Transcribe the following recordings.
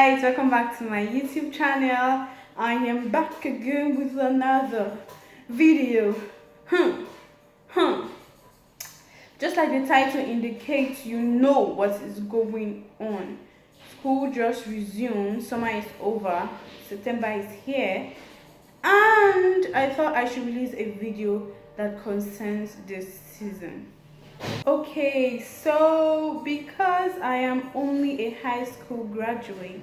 guys, welcome back to my YouTube channel. I am back again with another video. Just like the title indicates, you know what is going on. School just resumed, summer is over, September is here, and I thought I should release a video that concerns this season. Okay, so because I am only a high school graduate,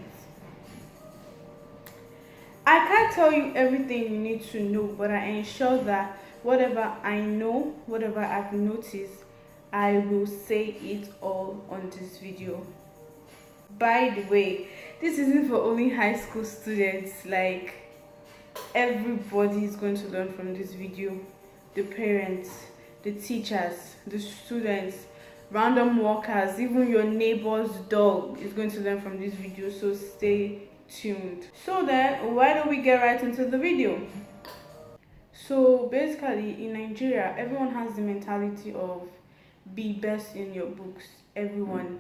I can't tell you everything you need to know, but I ensure that whatever I know, whatever I've noticed, I will say it all on this video. By the way, this isn't for only high school students. Like, everybody is going to learn from this video. The parents, the teachers, the students, random workers, even your neighbor's dog is going to learn from this video, so stay tuned. So then, why don't we get right into the video? So basically, in Nigeria, everyone has the mentality of be best in your books. Everyone.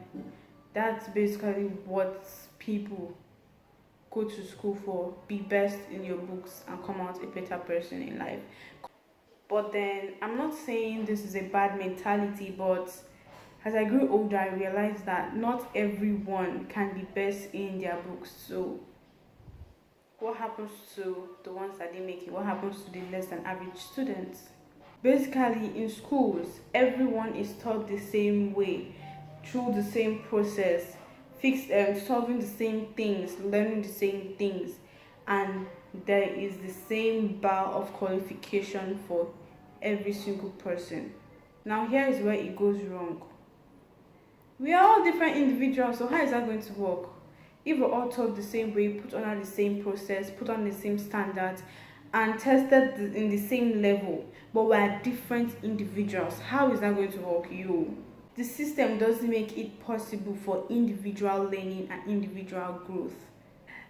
That's basically what people go to school for. Be best in your books and come out a better person in life. But then, I'm not saying this is a bad mentality, but as I grew older, I realized that not everyone can be best in their books. So what happens to the ones that didn't make it? What happens to the less than average students? Basically, in schools, everyone is taught the same way, through the same process, solving the same things, learning the same things, and there is the same bar of qualification for every single person. Now here is where it goes wrong. We are all different individuals, so how is that going to work? If we're all taught the same way, put under the same process, put on the same standards, and tested in the same level, but we're different individuals, how is that going to work? The system doesn't make it possible for individual learning and individual growth.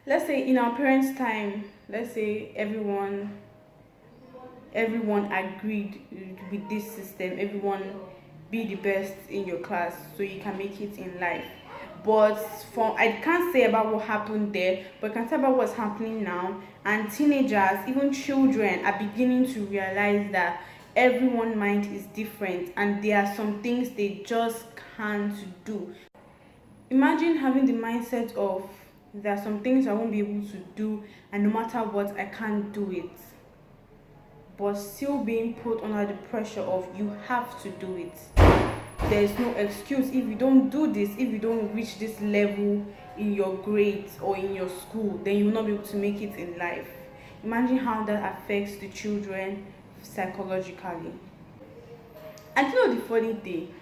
Let's say in our parents' time, let's say everyone agreed with this system. Everyone be the best in your class so you can make it in life. But I can't say about what happened there, but I can say about what's happening now. And teenagers, even children, are beginning to realize that everyone's mind is different and there are some things they just can't do. Imagine having the mindset of there are some things I won't be able to do, and no matter what, I can't do it. But still being put under the pressure of you have to do it. There is no excuse if you don't do this, if you don't reach this level in your grades or in your school, then you will not be able to make it in life. Imagine how that affects the children psychologically. And you know the funny thing?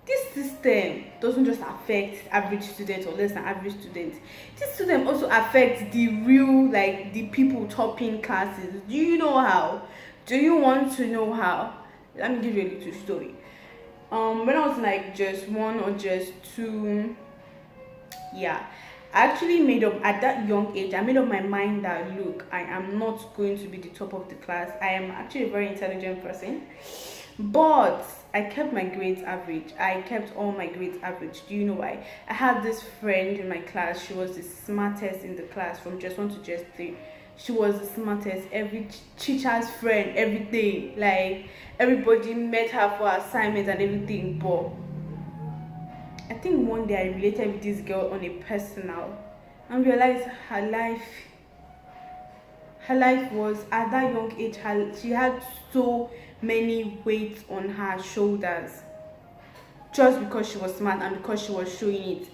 This system doesn't just affect average students or less than average students. This system also affects the real, like the people topping classes. Do you know how? Do you want to know how? Let me give you a little story. When I was like just 1 or just 2, yeah, I actually made up at that young age. I made up my mind that look, I am not going to be the top of the class. I am actually a very intelligent person, but I kept my grades average. I kept all my grades average. Do you know why? I had this friend in my class. She was the smartest in the class from just 1 to just 3. She was the smartest, every teacher's friend, everything. Like, everybody met her for assignments and everything. But I think one day I related with this girl on a personal and realized her life was, at that young age, she had so many weights on her shoulders just because she was smart and because she was showing it.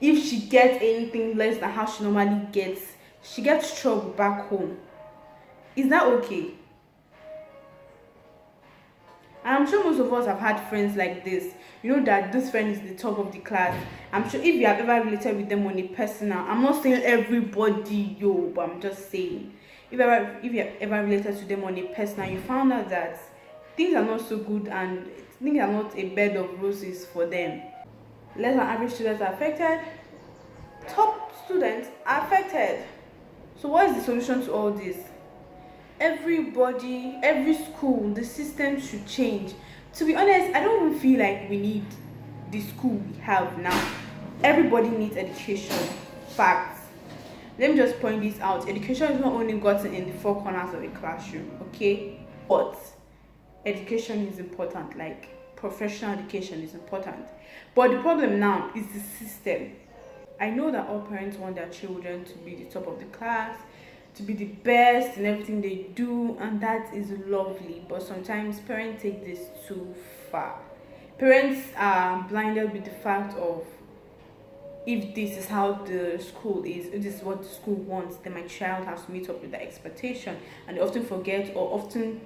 If she gets anything less than how she normally gets, she gets trouble back home. Is that okay? And I'm sure most of us have had friends like this. You know that this friend is the top of the class. I'm sure if you have ever related with them on a personal, I'm not saying everybody, but I'm just saying, if you have ever related to them on a personal, you found out that things are not so good and things are not a bed of roses for them. Less than average students are affected. Top students are affected. So what is the solution to all this? Everybody, every school, the system should change. To be honest, I don't even feel like we need the school we have now. Everybody needs education. Facts. let me just point this out. Education is not only gotten in the four corners of a classroom, okay? But education is important, like professional education is important. But the problem now is the system. I know that all parents want their children to be the top of the class, to be the best in everything they do, and that is lovely. But sometimes parents take this too far. Parents are blinded with the fact of, if this is how the school is, if this is what the school wants, then my child has to meet up with the expectation. And they often forget, or often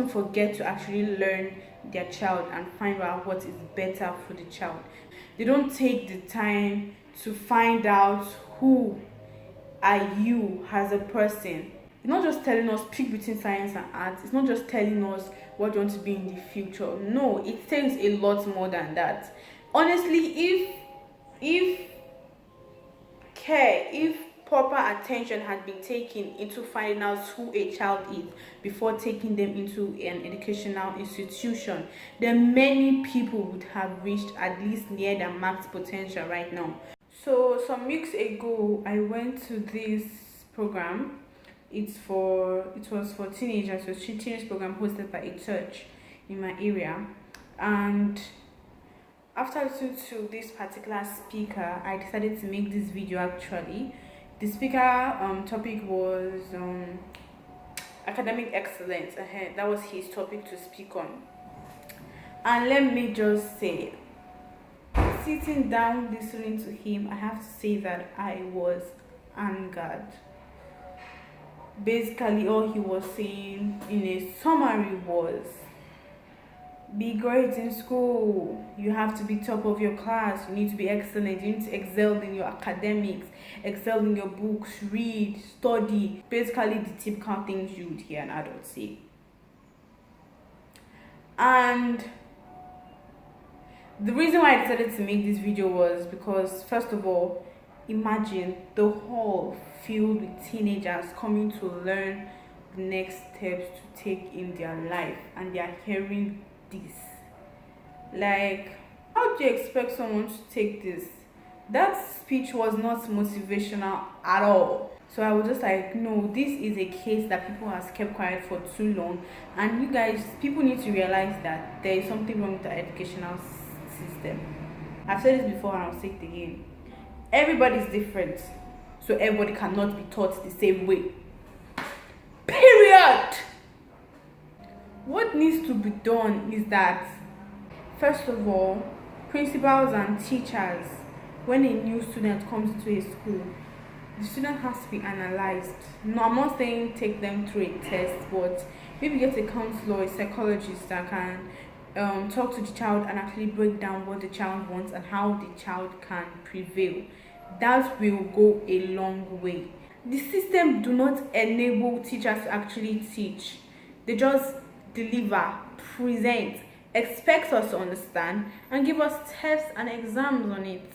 forget to actually learn their child and find out what is better for the child. They don't take the time to find out who are you as a person. It's not just telling us pick between science and arts. It's not just telling us what you want to be in the future. No, it takes a lot more than that. Honestly, if proper attention had been taken into finding out who a child is before taking them into an educational institution, then many people would have reached at least near their max potential right now. So some weeks ago, I went to this program. It was for teenagers. It was a teenage program hosted by a church in my area, and after listening to this particular speaker, I decided to make this video. Actually, the speaker topic was academic excellence. That was his topic to speak on. And let me just say, sitting down listening to him, I have to say that I was angered. Basically, all he was saying in a summary was, be great in school, you have to be top of your class, you need to be excellent, you need to excel in your academics, excel in your books, read, study. Basically the typical things you would hear an adult say. And the reason why I decided to make this video was because, first of all, imagine the hall filled with teenagers coming to learn the next steps to take in their life, and they are hearing this. Like, how do you expect someone to take this? That speech was not motivational at all. So I was just like, no, this is a case that people have kept quiet for too long, and you guys, people need to realize that there is something wrong with the educational system. I've said this before and I'll say it again. Everybody is different, so everybody cannot be taught the same way. Period. What needs to be done is that, first of all, principals and teachers, when a new student comes into a school, the student has to be analyzed. No, I'm not saying take them through a test, but maybe get a counselor, a psychologist that can talk to the child and actually break down what the child wants and how the child can prevail. That will go a long way. The system do not enable teachers to actually teach. They just deliver, present, expect us to understand, and give us tests and exams on it.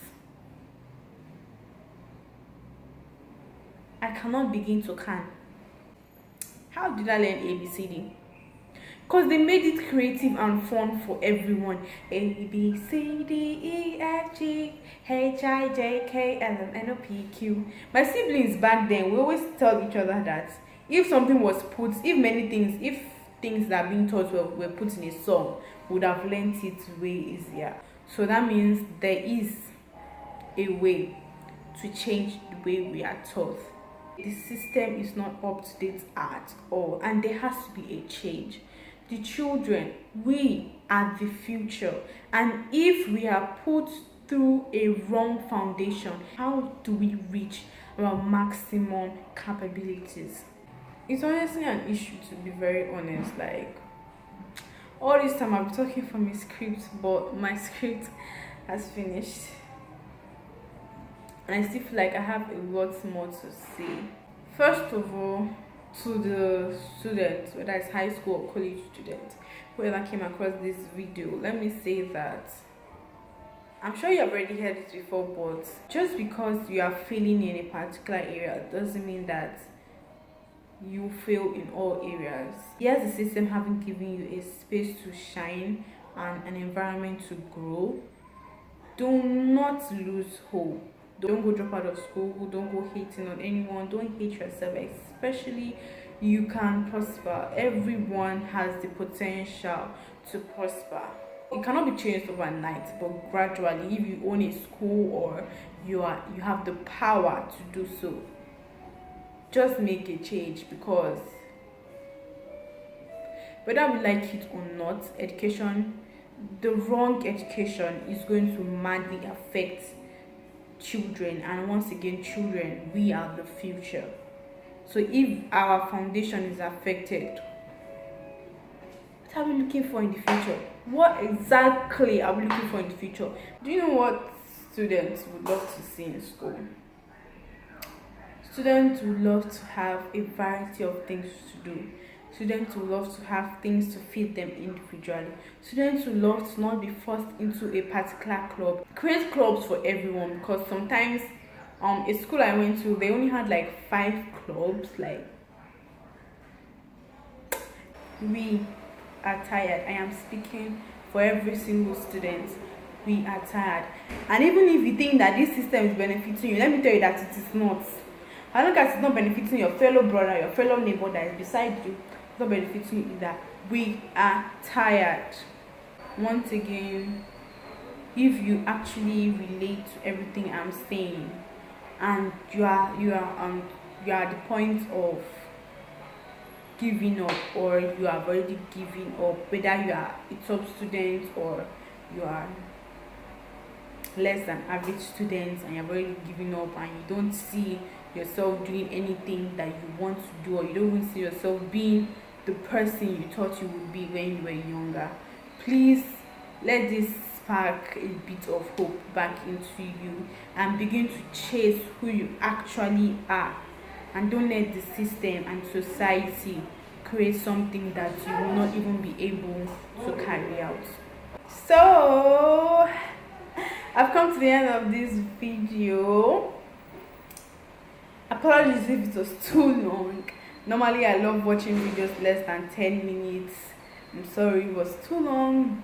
I cannot begin to can. How did I learn ABCD? Because they made it creative and fun for everyone. A, B, C, D, E, F, G, H, I, J, K, L, M, N, O, P, Q. My siblings back then, we always tell each other that if something was put, if things that are being taught were put in a song, we would have learned it way easier. So that means there is a way to change the way we are taught. The system is not up to date at all, and there has to be a change. The children, we are the future, and if we are put through a wrong foundation, how do we reach our maximum capabilities? It's honestly an issue, to be very honest. Like, all this time I've been talking from a script, but my script has finished, and I still feel like I have a lot more to say. First of all, to the students, whether it's high school or college students, whoever came across this video, let me say that I'm sure you have already heard it before, but just because you are failing in a particular area doesn't mean that you fail in all areas. Yes, the system haven't given you a space to shine and an environment to grow. Do not lose hope. Don't go drop out of school. Don't go hating on anyone. Don't hate yourself, especially you can prosper. Everyone has the potential to prosper. It cannot be changed overnight, but gradually, if you own a school or you have the power to do so, just make a change. Because whether we like it or not, education, the wrong education is going to madly affect children, and once again, children, we are the future. So if our foundation is affected, what are we looking for in the future? What exactly are we looking for in the future? Do you know what students would love to see in school? Students would love to have a variety of things to do. Students would love to have things to feed them individually. Students would love to not be forced into a particular club. Create clubs for everyone, because sometimes a school I went to, they only had like 5 clubs. Like, we are tired. I am speaking for every single student. We are tired. And even if you think that this system is benefiting you, let me tell you that it is not. As long as it's not benefiting your fellow brother, your fellow neighbor that is beside you, it's not benefiting you either. We are tired. Once again, if you actually relate to everything I'm saying, and you are at the point of giving up, or you have already given up, whether you are a top student or you are less than average students, and you've already given up and you don't see yourself doing anything that you want to do, or you don't even see yourself being the person you thought you would be when you were younger, please let this spark a bit of hope back into you and begin to chase who you actually are. And don't let the system and society create something that you will not even be able to carry out. So I've come to the end of this video. Apologies if it was too long. Normally I love watching videos less than 10 minutes. I'm sorry it was too long.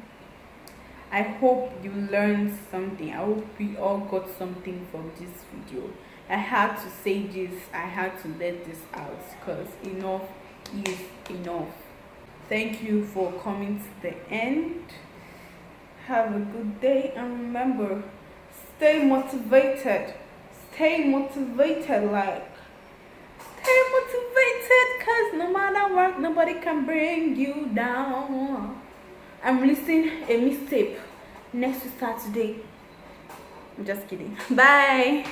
I hope you learned something. I hope we all got something from this video. I had to say this, I had to let this out, because enough is enough. Thank you for coming to the end. Have a good day, and remember, stay motivated. Stay motivated, because no matter what, nobody can bring you down. I'm releasing a mixtape next Saturday. I'm just kidding. Bye.